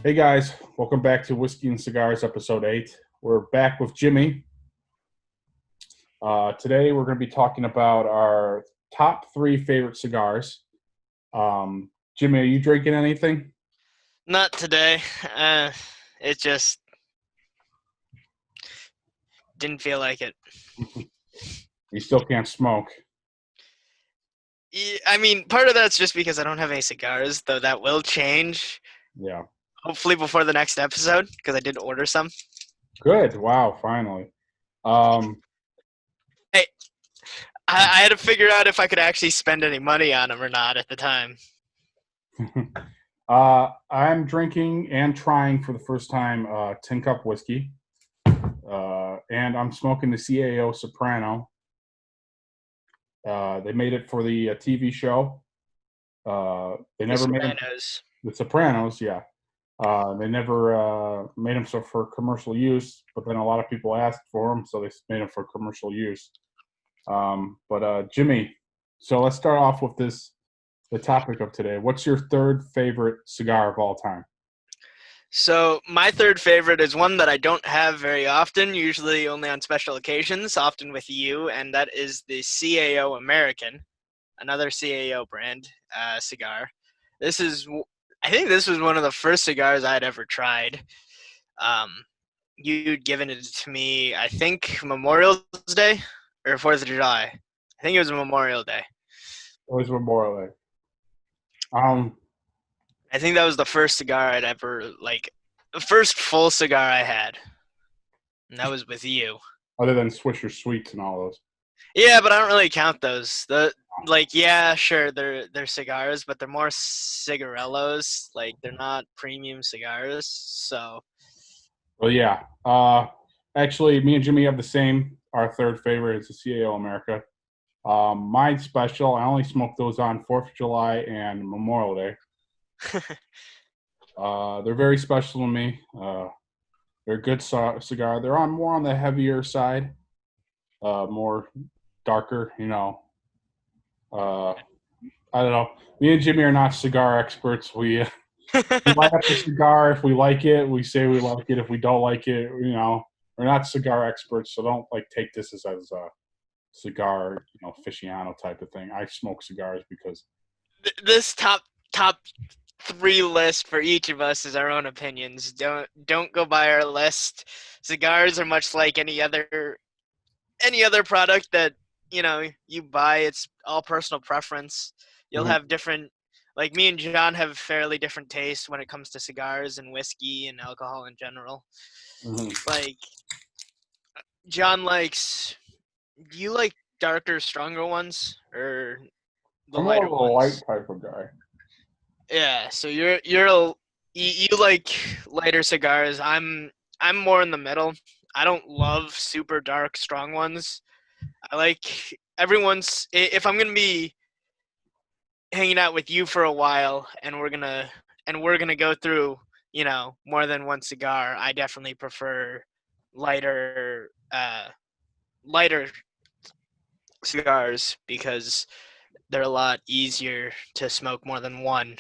Hey guys, welcome back to Whiskey and Cigars, episode 8. We're back with Jimmy. Today we're going to be talking about our top 3 favorite cigars. Jimmy, are you drinking anything? Not today. It just didn't feel like it. You still can't smoke. I mean, part of that's just because I don't have any cigars, though that will change. Yeah. Hopefully before the next episode, because I did order some. Good. Wow, finally. Um, Hey, I had to figure out if I could actually spend any money on them or not at the time. I'm drinking and trying for the first time Tin Cup whiskey. And I'm smoking the CAO Soprano. They made it for the TV show. They The never made them Sopranos. the Sopranos, yeah. They never made them so for commercial use, but then a lot of people asked for them, so they made them for commercial use. But Jimmy, so let's start off with the topic of today. What's your third favorite cigar of all time? So my third favorite is one that I don't have very often, usually only on special occasions, often with you, and that is the CAO American, another CAO brand cigar. This is, I think this was one of the first cigars I'd ever tried. Um, you'd given it to me, I think Memorial Day or 4th of July. I think it was Memorial Day. Always Memorial Day. Um, I think that was the first cigar I'd ever, the first full cigar I had. And that was with you. other than Swisher Sweets and all those. Yeah, but I don't really count those. Yeah, sure, they're cigars, but they're more cigarellos. Like they're not premium cigars. So Well, yeah. Actually, me and Jimmy have the same. Our third favorite is the CAO America. Mine's special. I only smoke those on 4th of July and Memorial Day. They're very special to me. They're a good cigar. They're more on the heavier side, more darker. Uh, I don't know. Me and Jimmy are not cigar experts. We light up the cigar. If we like it, we say we like it. If we don't like it, we're not cigar experts. So don't take this as a cigar, aficionado type of thing. I smoke cigars because this top three list for each of us is our own opinions. Don't go by our list. Cigars are much like any other product that you buy. It's all personal preference. You'll Mhm, have different, like me and John have fairly different tastes when it comes to cigars and whiskey and alcohol in general. mhm. Like John likes, do you like darker, stronger ones or the I'm more lighter of a light ones? type of guy. Yeah, so you like lighter cigars. I'm more in the middle. I don't love super dark, strong ones. I like everyone's. If I'm gonna be hanging out with you for a while, and we're gonna go through, more than one cigar, I definitely prefer lighter, lighter cigars because they're a lot easier to smoke more than one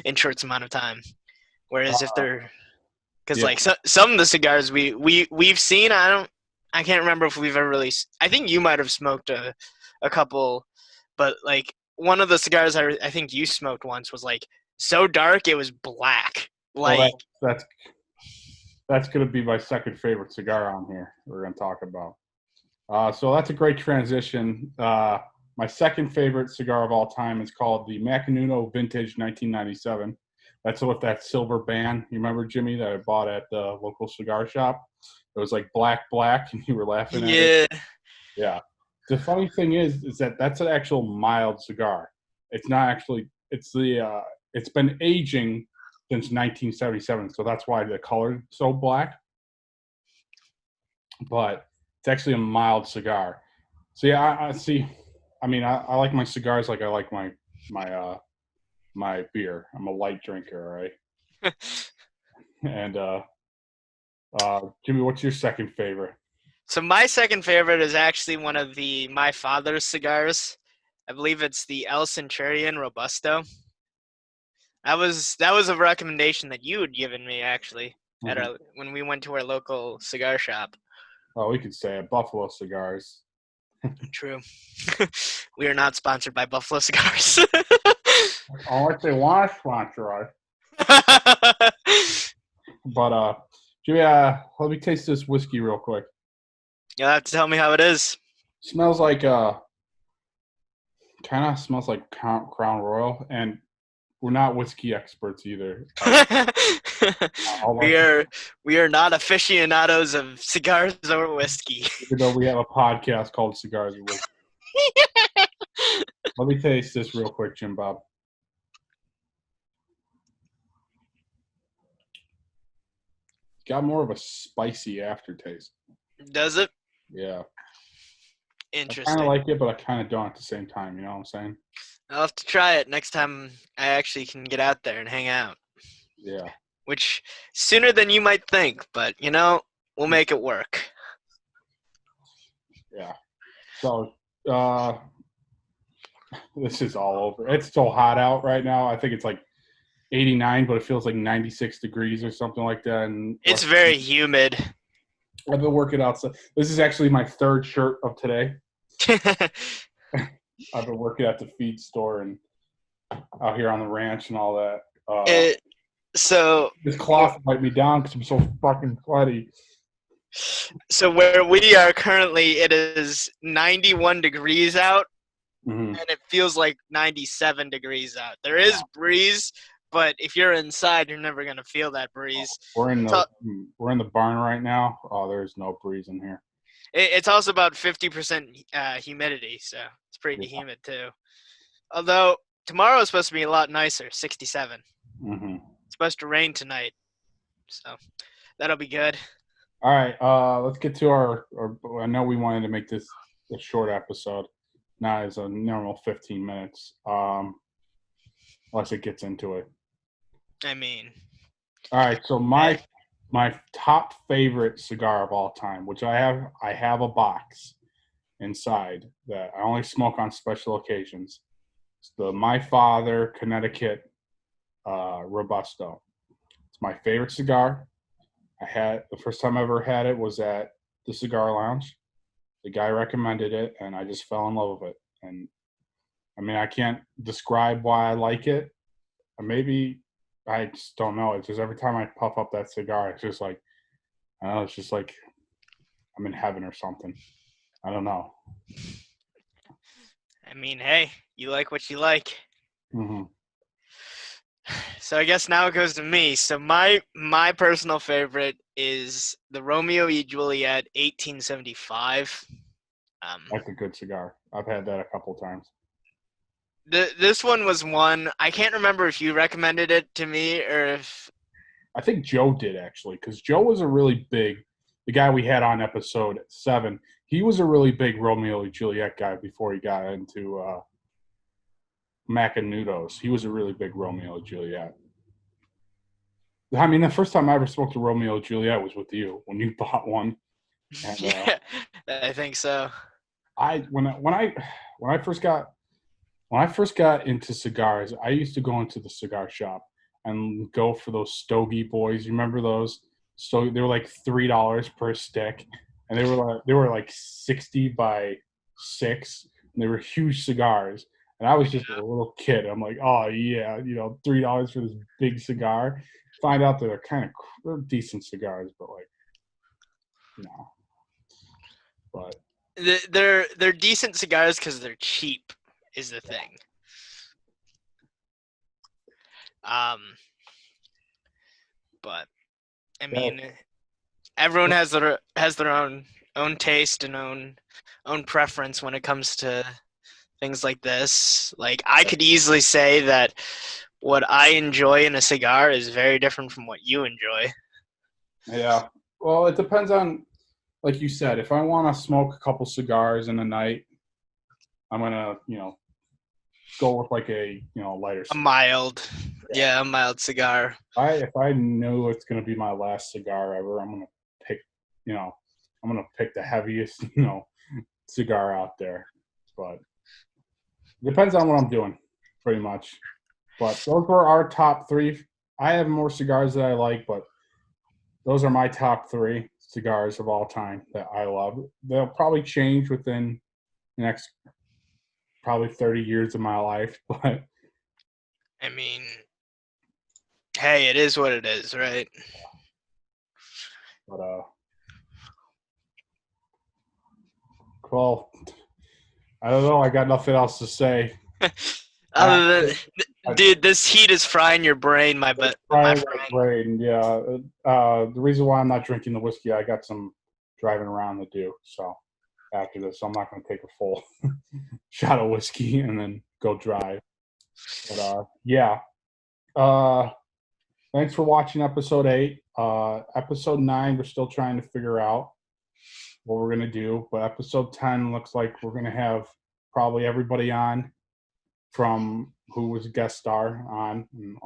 in short amount of time. Whereas if Uh, they're, because yeah, like some of the cigars we've seen, I can't remember if we've ever really. I think you might have smoked a couple, but like one of the cigars I think you smoked once was like so dark it was black. well, Like that's going to be my second favorite cigar on here. We're going to talk about. So that's a great transition. My second favorite cigar of all time is called the Macanudo Vintage 1997. That's with that silver band. You remember, Jimmy, that I bought at the local cigar shop? It was like black, and you were laughing at it. yeah, Yeah. The funny thing is that that's an actual mild cigar. It's not actually. It's been aging since 1977, so that's why the color's so black. But it's actually a mild cigar. So yeah, I see. I mean, I like my cigars like I like my my beer. I'm a light drinker, right? And Jimmy, what's your second favorite? so my second favorite is actually one of my father's cigars. I believe it's the El Centurion Robusto. That was a recommendation that you had given me actually Mhm. when we went to our local cigar shop. Oh, we could say it. Buffalo Cigars. True. We are not sponsored by Buffalo Cigars. Unless they want to sponsor us. But Jimmy, let me taste this whiskey real quick. You'll have to tell me how it is. Smells like kind of smells like Crown Royal, and we're not whiskey experts either. I'll we let, are not aficionados of cigars or whiskey. even though we have a podcast called Cigars and Whiskey. Let me taste this real quick, Jim Bob. Got more of a spicy aftertaste. Does it? Yeah. I kind Interesting. of like it, but I kind of don't at the same time. You know what I'm saying? I'll have to try it next time I actually can get out there and hang out. Yeah. Which sooner than you might think, but we'll make it work. Yeah. So this is all over. It's so hot out right now. I think it's like 89, but it feels like 96 degrees or something like that. And It's very humid. I've been working outside. This is actually my third shirt of today. I've been working at the feed store and out here on the ranch and all that. So This cloth might be down because I'm so fucking sweaty. So where we are currently, it is 91 degrees out, Mm-hmm. and it feels like 97 degrees out. There is breeze, but if you're inside, you're never gonna feel that breeze. We're in the barn right now. Oh, there's no breeze in here. It's also about 50% humidity, so it's pretty humid too. Although tomorrow is supposed to be a lot nicer, 67. Mm-hmm. It's supposed to rain tonight, so that'll be good. All right, let's get to our. I know we wanted to make this a short episode, not as a normal 15 minutes, unless it gets into it. I mean, all right. So my top favorite cigar of all time, which I have a box inside that I only smoke on special occasions. It's the My Father Connecticut Robusto. It's my favorite cigar. I had the first time I ever had it was at the Cigar Lounge. The guy recommended it, and I just fell in love with it. And I mean, I can't describe why I like it. Maybe I just don't know. It's just every time I puff up that cigar, it's just like I don't know. It's just like I'm in heaven or something. I don't know. I mean, hey, you like what you like. Mm-hmm. So I guess now it goes to me. So my personal favorite is the Romeo y Juliet 1875. That's a good cigar. I've had that a couple times. This one was one. I can't remember if you recommended it to me or if. I think Joe did actually, because Joe was a really big. The guy we had on episode 7, he was a really big Romeo and Juliet guy before he got into Macanudos. He was a really big Romeo and Juliet. I mean, the first time I ever smoked a Romeo and Juliet was with you when you bought one. And, Yeah, I think so. When I first got into cigars, I used to go into the cigar shop and go for those Stogie Boys. You remember those? So they were like $3 per stick, and they were like 60 by 6, and they were huge cigars. And I was just a little kid. I'm like, oh yeah, $3 for this big cigar. Find out that they're decent cigars, but like, but They're decent cigars because they're cheap. Is the thing. But I mean, everyone has their own taste and own preference when it comes to things like this. Like I could easily say that what I enjoy in a cigar is very different from what you enjoy. Yeah. Well, it depends on, like you said, if I want to smoke a couple cigars in a night, I'm gonna, go with like a, lighter cigar. A mild cigar. If I know it's gonna be my last cigar ever, I'm gonna pick, the heaviest, cigar out there. But it depends on what I'm doing, pretty much. But those were our top three. I have more cigars that I like, but those are my top three cigars of all time that I love. They'll probably change within the next probably 30 years of my life, but I mean, hey, it is what it is, right? Well, I don't know. I got nothing else to say. Other than, dude, this heat is frying your brain, my Frying friend. my brain, yeah. The reason why I'm not drinking the whiskey, I got some driving around to do. So after this, I'm not going to take a full shot of whiskey and then go drive. But yeah. Thanks for watching episode 8. Episode 9, we're still trying to figure out what we're going to do. But episode 10 looks like we're going to have probably everybody on from who was a guest star on. And,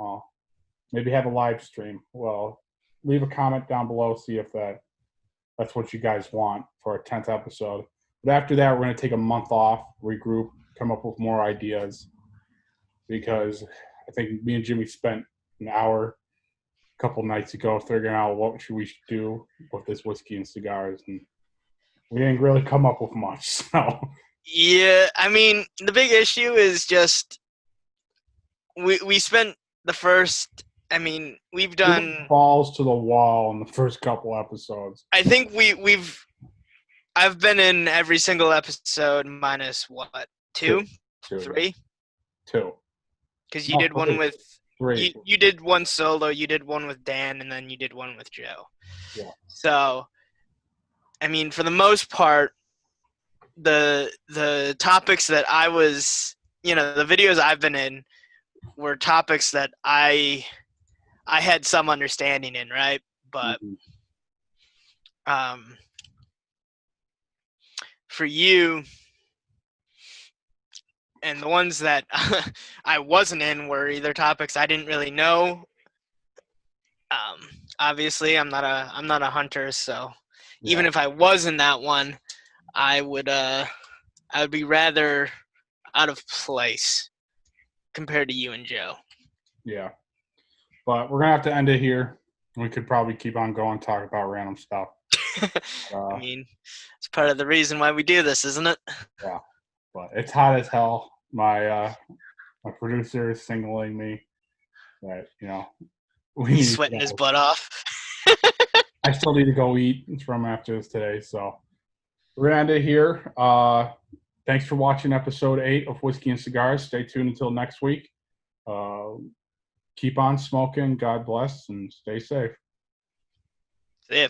maybe have a live stream. Well, leave a comment down below, see if that's what you guys want for a 10th episode. But after that, we're going to take a month off, regroup, come up with more ideas. Because I think me and Jimmy spent an hour a couple nights ago figuring out what we should do with this whiskey and cigars. And we didn't really come up with much. So Yeah, I mean, the big issue is just we spent the first. I mean, we've done balls to the wall in the first couple episodes. I think I've been in every single episode minus what? Two? 3? 2. Because you did one with 3. you did one solo, you did one with Dan, and then you did one with Joe. Yeah. So, I mean, for the most part, the topics that I was, the videos I've been in were topics that I had some understanding in, right? But for you and the ones that I wasn't in were either topics I didn't really know. Obviously, I'm not a hunter, so even if I was in that one, I would be rather out of place compared to you and Joe. Yeah. But we're going to have to end it here. We could probably keep on going, talk about random stuff. I mean, it's part of the reason why we do this, isn't it? Yeah. But it's hot as hell. My producer is signaling me that, he's sweating his butt off. I still need to go eat from after this today. So we're going to end it here. Thanks for watching episode 8 of Whiskey and Cigars. Stay tuned until next week. Keep on smoking. God bless and stay safe. See ya.